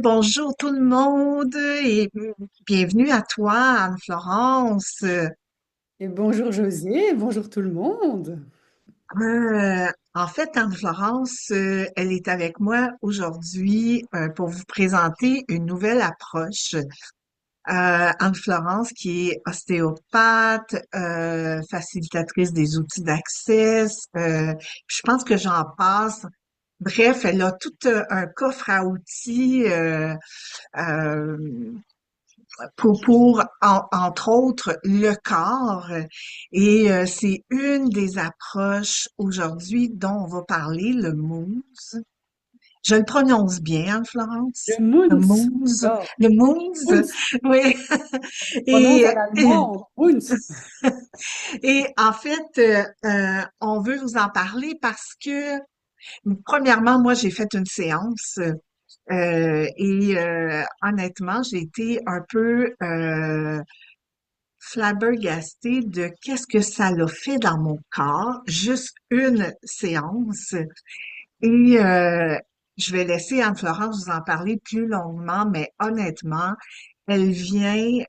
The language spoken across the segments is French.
Bonjour tout le monde et bienvenue à toi, Anne-Florence. Et bonjour José, bonjour tout le monde. Anne-Florence, elle est avec moi aujourd'hui pour vous présenter une nouvelle approche. Anne-Florence, qui est ostéopathe, facilitatrice des outils d'accès, je pense que j'en passe. Bref, elle a tout un coffre à outils euh, entre autres le corps. Et c'est une des approches aujourd'hui dont on va parler, le mousse. Je le prononce bien, Anne-Florence? Le Le Moons, mousse. d'accord. Le mousse, Moons, oui. prononce à Et, l'allemand, Moons. on veut vous en parler parce que, premièrement, moi, j'ai fait une séance honnêtement, j'ai été un peu flabbergastée de qu'est-ce que ça l'a fait dans mon corps, juste une séance. Et je vais laisser Anne-Florence vous en parler plus longuement, mais honnêtement, elle vient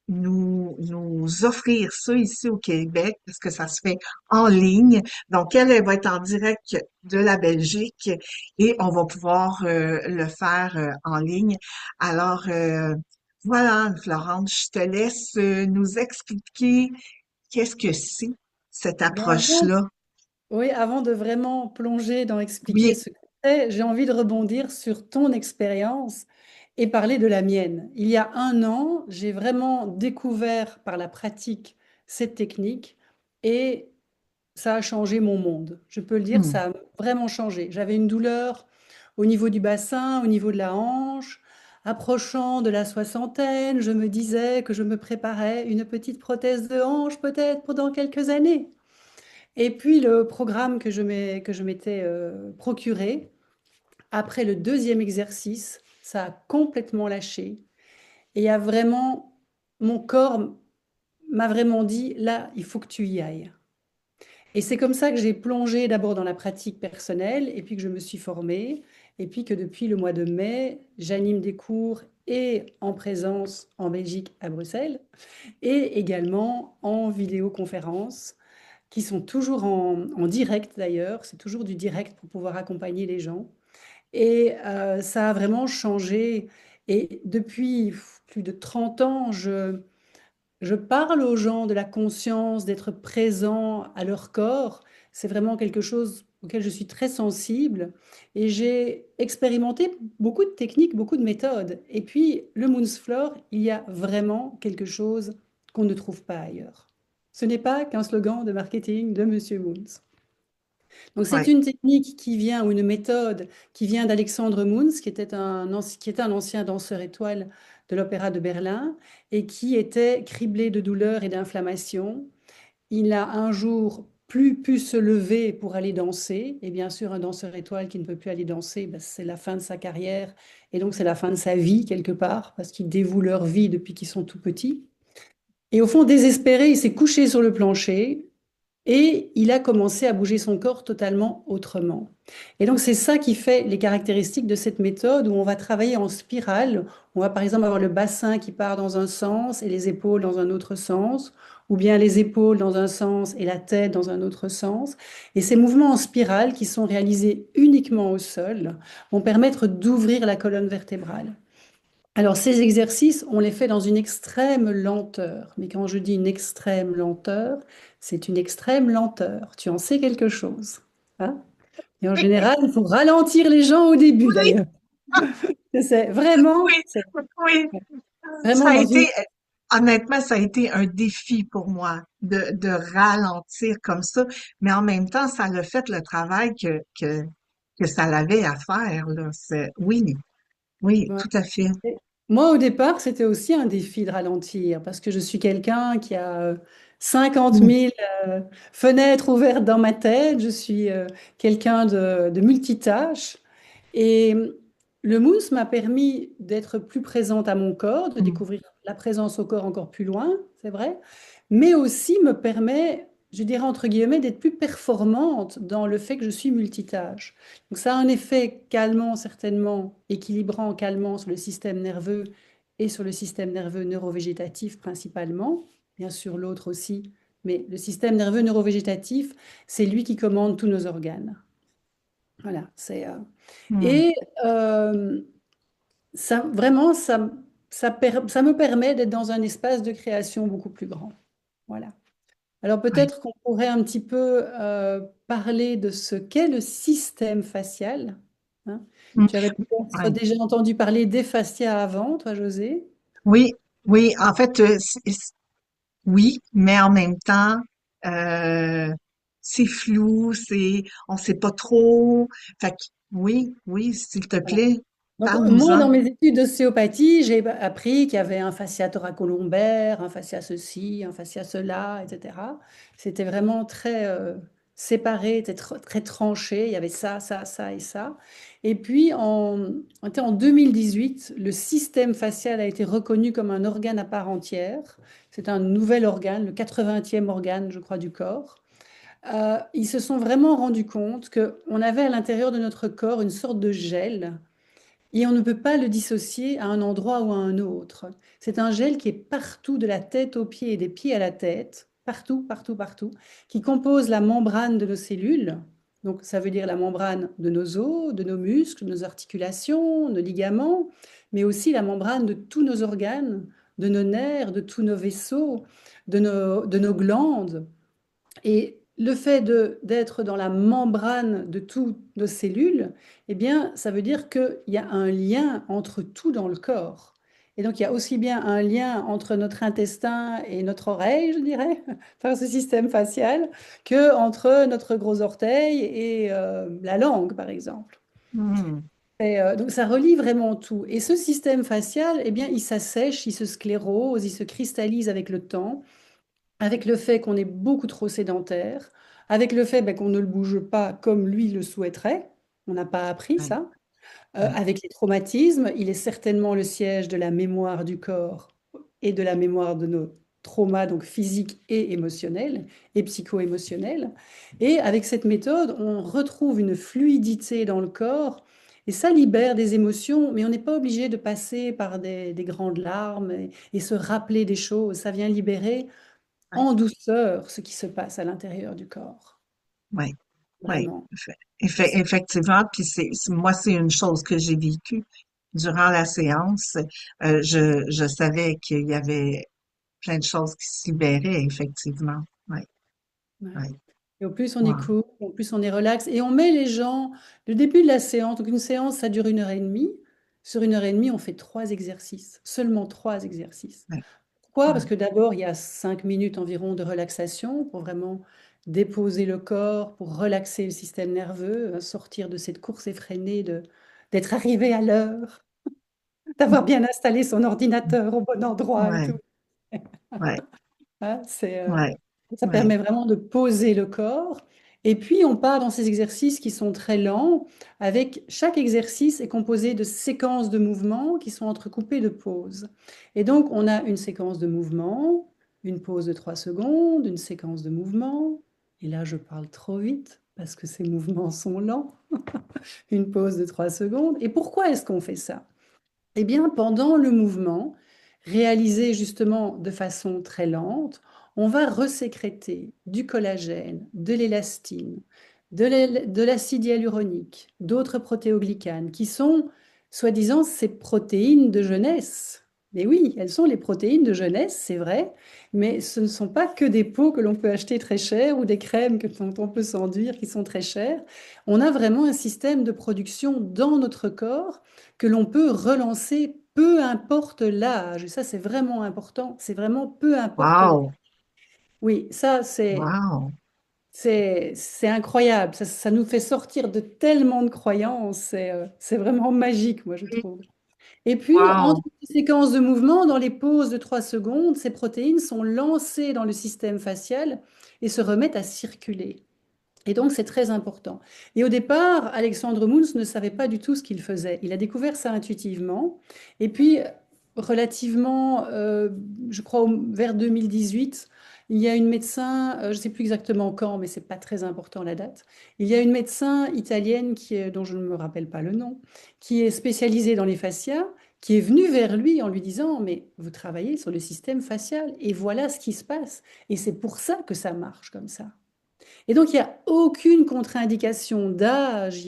nous offrir ça ici au Québec, parce que ça se fait en ligne. Donc, elle va être en direct de la Belgique et on va pouvoir le faire en ligne. Alors, voilà, Florence, je te laisse nous expliquer qu'est-ce que c'est, cette Eh bien, avant, approche-là. oui, avant de vraiment plonger dans expliquer Oui. ce que c'est, j'ai envie de rebondir sur ton expérience et parler de la mienne. Il y a un an, j'ai vraiment découvert par la pratique cette technique et ça a changé mon monde. Je peux le dire, Hmm. ça a vraiment changé. J'avais une douleur au niveau du bassin, au niveau de la hanche. Approchant de la soixantaine, je me disais que je me préparais une petite prothèse de hanche peut-être pendant quelques années. Et puis le programme que je m'étais procuré, après le deuxième exercice, ça a complètement lâché. Et il y a vraiment, mon corps m'a vraiment dit, là, il faut que tu y ailles. Et c'est comme ça que j'ai plongé d'abord dans la pratique personnelle et puis que je me suis formée et puis que depuis le mois de mai, j'anime des cours et en présence en Belgique à Bruxelles et également en vidéoconférence qui sont toujours en direct d'ailleurs. C'est toujours du direct pour pouvoir accompagner les gens. Et ça a vraiment changé. Et depuis plus de 30 ans, je parle aux gens de la conscience, d'être présent à leur corps. C'est vraiment quelque chose auquel je suis très sensible et j'ai expérimenté beaucoup de techniques, beaucoup de méthodes. Et puis, le Moonsfloor, il y a vraiment quelque chose qu'on ne trouve pas ailleurs. Ce n'est pas qu'un slogan de marketing de Monsieur Moons. Donc, c'est Ouais. une technique qui vient, ou une méthode qui vient d'Alexandre Moons, qui était un ancien danseur étoile de l'Opéra de Berlin et qui était criblé de douleurs et d'inflammations. Il a un jour plus pu se lever pour aller danser. Et bien sûr, un danseur étoile qui ne peut plus aller danser, ben, c'est la fin de sa carrière et donc c'est la fin de sa vie quelque part parce qu'ils dévouent leur vie depuis qu'ils sont tout petits. Et au fond, désespéré, il s'est couché sur le plancher et il a commencé à bouger son corps totalement autrement. Et donc, c'est ça qui fait les caractéristiques de cette méthode où on va travailler en spirale. On va par exemple avoir le bassin qui part dans un sens et les épaules dans un autre sens, ou bien les épaules dans un sens et la tête dans un autre sens. Et ces mouvements en spirale qui sont réalisés uniquement au sol vont permettre d'ouvrir la colonne vertébrale. Alors, ces exercices, on les fait dans une extrême lenteur. Mais quand je dis une extrême lenteur, c'est une extrême lenteur. Tu en sais quelque chose, hein? Et en général, il faut ralentir les gens au début, Oui, d'ailleurs. oui, C'est oui. Ça vraiment a dans une... été, honnêtement, ça a été un défi pour moi de ralentir comme ça, mais en même temps, ça l'a fait le travail que ça l'avait à faire, là. Oui, oui, Ouais. tout à fait. Et moi, au départ, c'était aussi un défi de ralentir parce que je suis quelqu'un qui a 50 Mm. 000 fenêtres ouvertes dans ma tête. Je suis quelqu'un de multitâche. Et le mousse m'a permis d'être plus présente à mon corps, de Mm. découvrir la présence au corps encore plus loin, c'est vrai, mais aussi me permet, je dirais entre guillemets, d'être plus performante dans le fait que je suis multitâche. Donc ça a un effet calmant certainement, équilibrant, calmant sur le système nerveux et sur le système nerveux neurovégétatif principalement, bien sûr l'autre aussi, mais le système nerveux neurovégétatif, c'est lui qui commande tous nos organes. Voilà, Hmm. et ça, vraiment, ça me permet d'être dans un espace de création beaucoup plus grand. Voilà. Alors Ouais. peut-être qu'on pourrait un petit peu parler de ce qu'est le système facial, hein. Hmm. Tu avais peut-être Ouais. déjà entendu parler des fascias avant, toi, José? Oui, oui, en fait, oui, mais en même temps, euh, c'est flou, on sait pas trop. Fait que, oui, oui, s'il te Voilà. plaît, Donc, moi, parle-nous-en. dans mes études d'ostéopathie, j'ai appris qu'il y avait un fascia thoracolombaire, un fascia ceci, un fascia cela, etc. C'était vraiment très séparé, très tranché. Il y avait ça et ça. Et puis, en 2018, le système facial a été reconnu comme un organe à part entière. C'est un nouvel organe, le 80e organe, je crois, du corps. Ils se sont vraiment rendus compte qu'on avait à l'intérieur de notre corps une sorte de gel et on ne peut pas le dissocier à un endroit ou à un autre. C'est un gel qui est partout, de la tête aux pieds et des pieds à la tête, partout, partout, partout, qui compose la membrane de nos cellules. Donc ça veut dire la membrane de nos os, de nos muscles, de nos articulations, nos ligaments, mais aussi la membrane de tous nos organes, de nos nerfs, de tous nos vaisseaux, de nos glandes. Et le fait d'être dans la membrane de toutes nos cellules, eh bien, ça veut dire qu'il y a un lien entre tout dans le corps. Et donc, il y a aussi bien un lien entre notre intestin et notre oreille, je dirais, par ce système facial, que entre notre gros orteil et la langue, par exemple. Hmm. Et, donc, ça relie vraiment tout. Et ce système facial, eh bien, il s'assèche, il se sclérose, il se cristallise avec le temps avec le fait qu'on est beaucoup trop sédentaire, avec le fait qu'on ne le bouge pas comme lui le souhaiterait, on n'a pas appris Ouais, ça, ouais, avec les traumatismes, il est certainement le siège de la mémoire du corps et de la mémoire de nos traumas, donc physiques et émotionnels, et psycho-émotionnels. Et avec cette méthode, on retrouve une fluidité dans le corps, et ça libère des émotions, mais on n'est pas obligé de passer par des grandes larmes et se rappeler des choses. Ça vient libérer ouais, en douceur ce qui se passe à l'intérieur du corps. ouais, ouais. Vraiment. Et Effectivement, puis moi, c'est une chose que j'ai vécue durant la séance. Je savais qu'il y avait plein de choses qui se libéraient, effectivement. Ouais, ouais. ouais. Et au plus on est Wow. cool, au plus on est relax. Et on met les gens, le début de la séance, donc une séance, ça dure 1 heure et demie. Sur 1 heure et demie, on fait 3 exercices, seulement 3 exercices. Ouais, Pourquoi? Parce ouais. que d'abord, il y a 5 minutes environ de relaxation pour vraiment déposer le corps, pour relaxer le système nerveux, sortir de cette course effrénée d'être arrivé à l'heure, d'avoir bien installé son ordinateur au bon endroit et Ouais, tout. ouais, Hein, ouais, ça ouais. permet vraiment de poser le corps. Et puis, on part dans ces exercices qui sont très lents, avec chaque exercice est composé de séquences de mouvements qui sont entrecoupées de pauses. Et donc, on a une séquence de mouvement, une pause de 3 secondes, une séquence de mouvement. Et là, je parle trop vite parce que ces mouvements sont lents. Une pause de 3 secondes. Et pourquoi est-ce qu'on fait ça? Eh bien, pendant le mouvement, réalisé justement de façon très lente, on va resécréter du collagène, de l'élastine, de l'acide hyaluronique, d'autres protéoglycanes qui sont, soi-disant, ces protéines de jeunesse. Mais oui, elles sont les protéines de jeunesse, c'est vrai, mais ce ne sont pas que des pots que l'on peut acheter très cher ou des crèmes dont on peut s'enduire qui sont très chères. On a vraiment un système de production dans notre corps que l'on peut relancer peu importe l'âge. Et ça, c'est vraiment important. C'est vraiment peu importe l'âge. Wow, Oui, ça, wow. c'est incroyable. Ça nous fait sortir de tellement de croyances. C'est vraiment magique, moi, je trouve. Et puis, entre Wow. les séquences de mouvement, dans les pauses de 3 secondes, ces protéines sont lancées dans le système facial et se remettent à circuler. Et donc, c'est très important. Et au départ, Alexandre Mouns ne savait pas du tout ce qu'il faisait. Il a découvert ça intuitivement. Et puis, relativement, je crois, vers 2018, Il y a une médecin, je ne sais plus exactement quand, mais c'est pas très important la date. Il y a une médecin italienne dont je ne me rappelle pas le nom, qui est spécialisée dans les fascias, qui est venue vers lui en lui disant, mais vous travaillez sur le système facial et voilà ce qui se passe. Et c'est pour ça que ça marche comme ça. Et donc, il n'y a aucune contre-indication d'âge.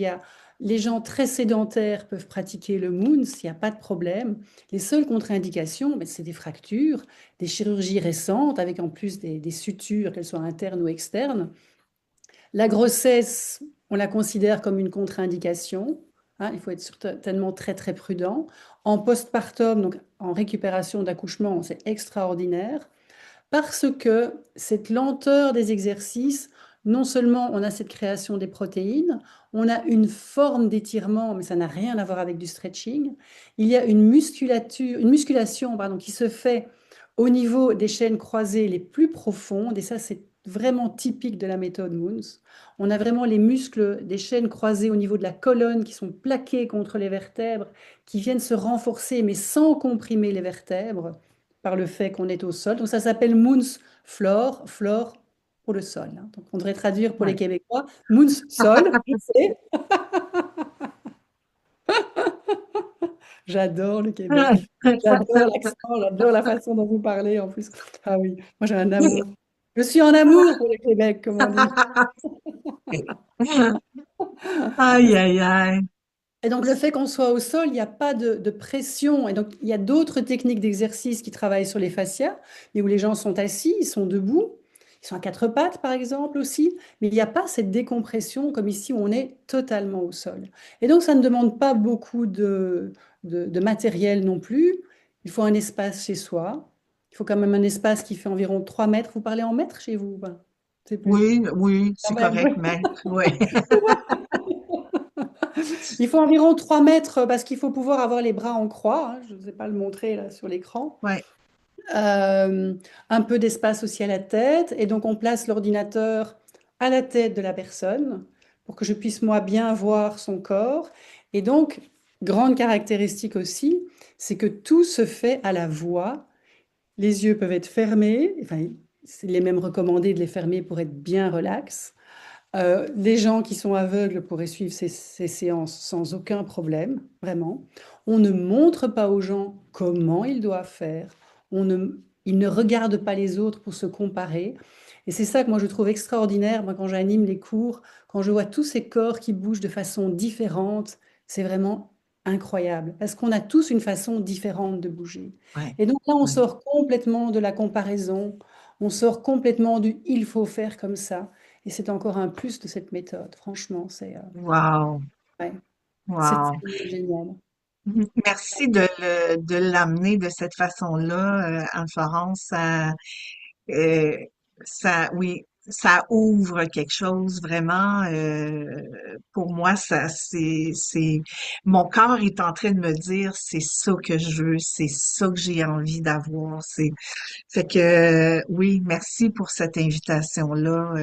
Les gens très sédentaires peuvent pratiquer le Moons, il n'y a pas de problème. Les seules contre-indications, ben, c'est des fractures, des chirurgies récentes, avec en plus des sutures, qu'elles soient internes ou externes. La grossesse, on la considère comme une contre-indication. Hein, il faut être certainement très très prudent. En postpartum, donc en récupération d'accouchement, c'est extraordinaire. Parce que cette lenteur des exercices, non seulement on a cette création des protéines, on a une forme d'étirement, mais ça n'a rien à voir avec du stretching. Il y a une musculation, pardon, qui se fait au niveau des chaînes croisées les plus profondes, et ça c'est vraiment typique de la méthode Moons. On a vraiment les muscles des chaînes croisées au niveau de la colonne qui sont plaqués contre les vertèbres, qui viennent se renforcer, mais sans comprimer les vertèbres par le fait qu'on est au sol. Donc ça s'appelle Moons Floor, floor pour le sol, hein. Donc on devrait traduire pour les Ouais. Québécois, Moons sol, je sais. J'adore le Québec. J'adore l'accent, j'adore la façon dont vous parlez en plus. Ah oui, moi j'ai un amour. Je suis en amour pour le Québec, comme on dit. Aïe, aïe, aïe. Et donc le fait qu'on soit au sol, il n'y a pas de pression. Et donc il y a d'autres techniques d'exercice qui travaillent sur les fascias, mais où les gens sont assis, ils sont debout, ils sont à quatre pattes par exemple aussi, mais il n'y a pas cette décompression comme ici où on est totalement au sol. Et donc ça ne demande pas beaucoup de matériel non plus. Il faut un espace chez soi. Il faut quand même un espace qui fait environ 3 mètres. Vous parlez en mètres chez vous? Ben, c'est plus. Oui, oui, Quand c'est même, correct, oui. maître. Oui. Il faut environ 3 mètres parce qu'il faut pouvoir avoir les bras en croix, hein. Je ne vous ai pas le montrer là sur l'écran. Ouais. Euh, un peu d'espace aussi à la tête. Et donc, on place l'ordinateur à la tête de la personne pour que je puisse, moi, bien voir son corps. Et donc, grande caractéristique aussi, c'est que tout se fait à la voix. Les yeux peuvent être fermés. Enfin, il est même recommandé de les fermer pour être bien relax. Les gens qui sont aveugles pourraient suivre ces séances sans aucun problème, vraiment. On ne montre pas aux gens comment ils doivent faire. Ils ne regardent pas les autres pour se comparer. Et c'est ça que moi je trouve extraordinaire, moi, quand j'anime les cours, quand je vois tous ces corps qui bougent de façon différente, c'est vraiment incroyable. Parce qu'on a tous une façon différente de bouger. Ouais. Et donc là, on Ouais. sort complètement de la comparaison, on sort complètement du il faut faire comme ça. Et c'est encore un plus de cette méthode. Franchement, Wow. ouais, Wow. c'est génial. Merci de l'amener de cette façon-là, Anne-Florence. Oui, ça ouvre quelque chose vraiment. Pour moi, mon corps est en train de me dire, c'est ça que je veux, c'est ça que j'ai envie d'avoir. Fait que, oui, merci pour cette invitation-là.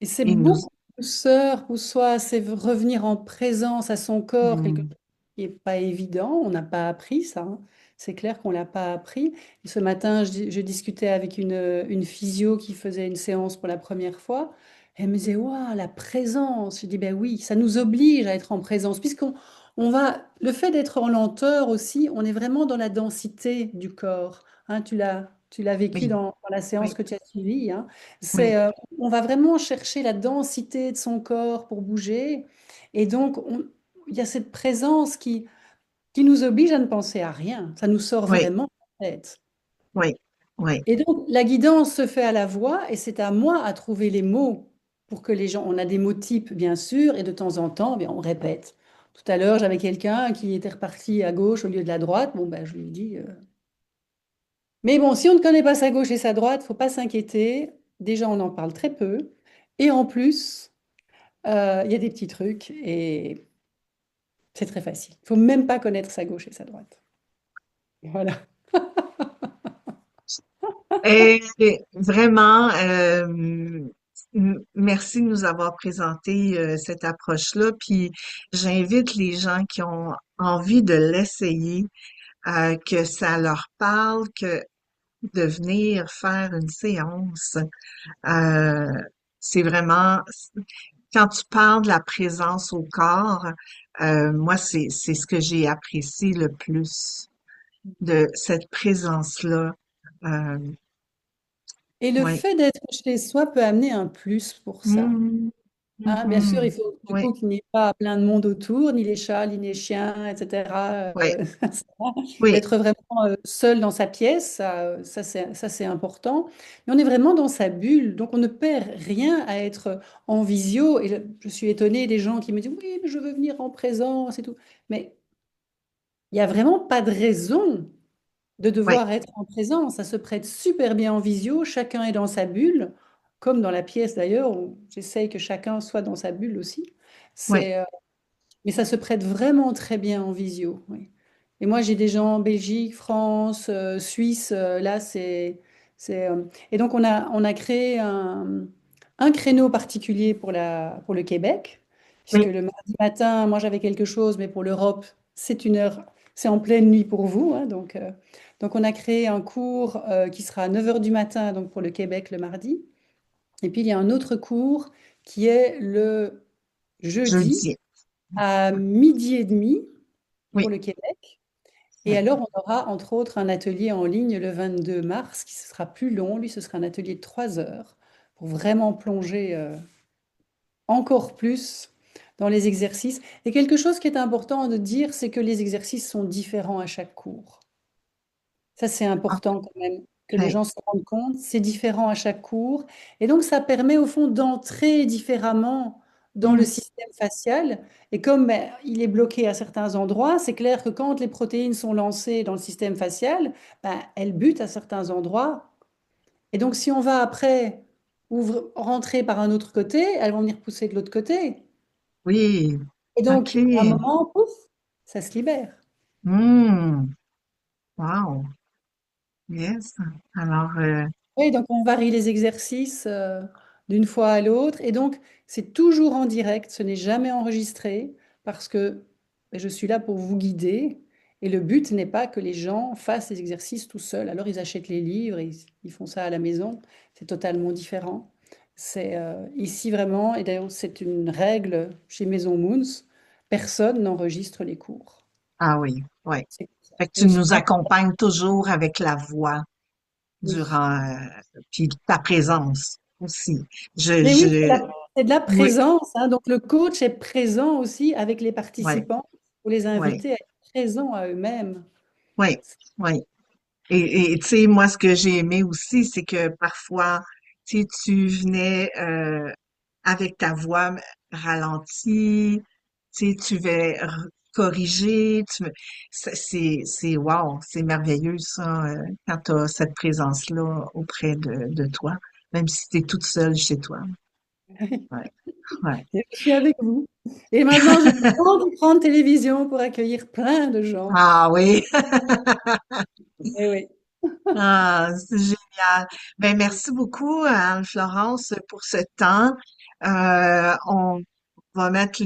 Et c'est Et nous, beaucoup de douceur pour soi, c'est revenir en présence à son corps, quelque chose hmm, qui n'est pas évident. On n'a pas appris ça, hein. C'est clair qu'on ne l'a pas appris. Et ce matin, je discutais avec une physio qui faisait une séance pour la première fois. Elle me disait, waouh, la présence. Je dis, ben oui, ça nous oblige à être en présence, le fait d'être en lenteur aussi, on est vraiment dans la densité du corps. Hein, tu l'as vécu oui, dans la séance oui, que tu as suivie, hein. oui, C'est, on va vraiment chercher la densité de son corps pour bouger. Et donc, il y a cette présence qui nous oblige à ne penser à rien. Ça nous sort oui, vraiment de la tête. oui, oui, Et donc, la guidance se fait à la voix et c'est à moi à trouver les mots pour que les gens. On a des mots types, bien sûr, et de temps en temps, bien, on répète. Tout à l'heure, j'avais quelqu'un qui était reparti à gauche au lieu de la droite. Bon, ben, je lui dis. Mais bon, si on ne connaît pas sa gauche et sa droite, faut pas s'inquiéter. Déjà, on en parle très peu. Et en plus, il y a des petits trucs et c'est très facile. Il faut même pas connaître sa gauche et sa droite. Voilà. Et vraiment, merci de nous avoir présenté cette approche-là. Puis j'invite les gens qui ont envie de l'essayer, que ça leur parle, de venir faire une séance. Euh, c'est vraiment, quand tu parles de la présence au corps, moi, c'est ce que j'ai apprécié le plus de cette présence-là. Euh, Et le ouais. fait d'être chez soi peut amener un plus pour ça. Mhm, Hein, bien sûr, il mhm. faut du Oui, coup qu'il n'y ait pas plein de monde autour, ni les chats, ni les chiens, etc. oui, oui, D'être vraiment seul dans sa pièce, ça c'est important. Mais on est vraiment dans sa bulle, donc on ne perd rien à être en visio. Et je suis étonnée des gens qui me disent, oui, mais je veux venir en présence et tout. Mais il n'y a vraiment pas de raison de oui, devoir être en présence. Ça se prête super bien en visio, chacun est dans sa bulle, comme dans la pièce d'ailleurs, où j'essaye que chacun soit dans sa bulle aussi. oui, C'est, mais ça se prête vraiment très bien en visio. Oui. Et moi, j'ai des gens en Belgique, France, Suisse, là, et donc, on a créé un créneau particulier pour le Québec, puisque oui, le mardi matin, moi, j'avais quelque chose, mais pour l'Europe, c'est une heure, c'est en pleine nuit pour vous, hein, donc, on a créé un cours qui sera à 9 heures du matin, donc pour le Québec, le mardi. Et puis, il y a un autre cours qui est le jeudi jeudi. à midi et demi pour Oui, le Québec. Et oui. alors, on aura entre autres un atelier en ligne le 22 mars qui sera plus long. Lui, ce sera un atelier de 3 heures pour vraiment plonger encore plus dans les exercices. Et quelque chose qui est important de dire, c'est que les exercices sont différents à chaque cours. Ça, c'est important quand même, que les OK. gens se rendent compte. C'est différent à chaque cours. Et donc, ça permet au fond d'entrer différemment dans le Mm. système facial. Et comme ben, il est bloqué à certains endroits, c'est clair que quand les protéines sont lancées dans le système facial, ben, elles butent à certains endroits. Et donc, si on va après rentrer par un autre côté, elles vont venir pousser de l'autre côté. Oui, Et donc, à un OK. moment, pouf, ça se libère. Hmm. Wow. Yes. Alors, Oui, donc on varie les exercices d'une fois à l'autre. Et donc, c'est toujours en direct, ce n'est jamais enregistré, parce que je suis là pour vous guider. Et le but n'est pas que les gens fassent les exercices tout seuls. Alors, ils achètent les livres et ils font ça à la maison. C'est totalement différent. C'est ici vraiment, et d'ailleurs, c'est une règle chez Maison Moons, personne n'enregistre les cours. ah oui, oui. C'est comme ça. Fait que Et tu aussi, nous accompagnes toujours avec la voix oui. durant, puis ta présence aussi. Mais oui, c'est de la Oui, présence, hein. Donc le coach est présent aussi avec les oui, participants pour les oui, inviter à être présents à eux-mêmes. oui, oui. Tu sais, moi, ce que j'ai aimé aussi, c'est que parfois, tu sais, tu venais avec ta voix ralentie, tu sais, tu vas corriger, wow, c'est merveilleux ça, quand tu as cette présence-là auprès de toi, même si tu es toute seule chez toi. Ouais, ouais. Et je suis avec vous. Et maintenant, j'ai une grande écran de télévision pour accueillir plein de gens. Ah oui, Eh oui. ah, c'est génial. Ben, merci beaucoup, Anne-Florence, pour ce temps. On va mettre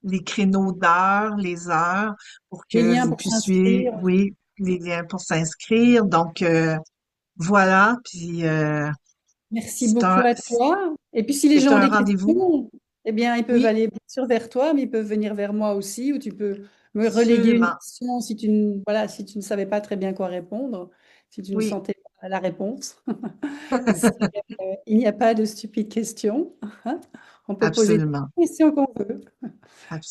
les créneaux d'heures, les heures, pour Les que liens vous pour puissiez, s'inscrire. oui, les liens pour s'inscrire. Donc, voilà. Puis, Merci beaucoup à toi. Et puis, si les c'est gens ont un des rendez-vous. questions, eh bien, ils peuvent Oui, aller bien sûr vers toi, mais ils peuvent venir vers moi aussi, ou tu peux me reléguer une absolument. question voilà, si tu ne savais pas très bien quoi répondre, si tu ne Oui, sentais pas la réponse. Il n'y a pas de stupides questions. On peut poser toutes absolument, les questions qu'on veut.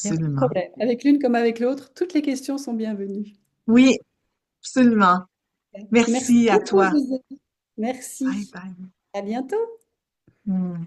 Il n'y a pas de absolument. problème. Avec l'une comme avec l'autre, toutes les questions sont bienvenues. Oui, absolument. Merci Merci à beaucoup, toi. José. Bye Merci. bye. À bientôt. Hmm.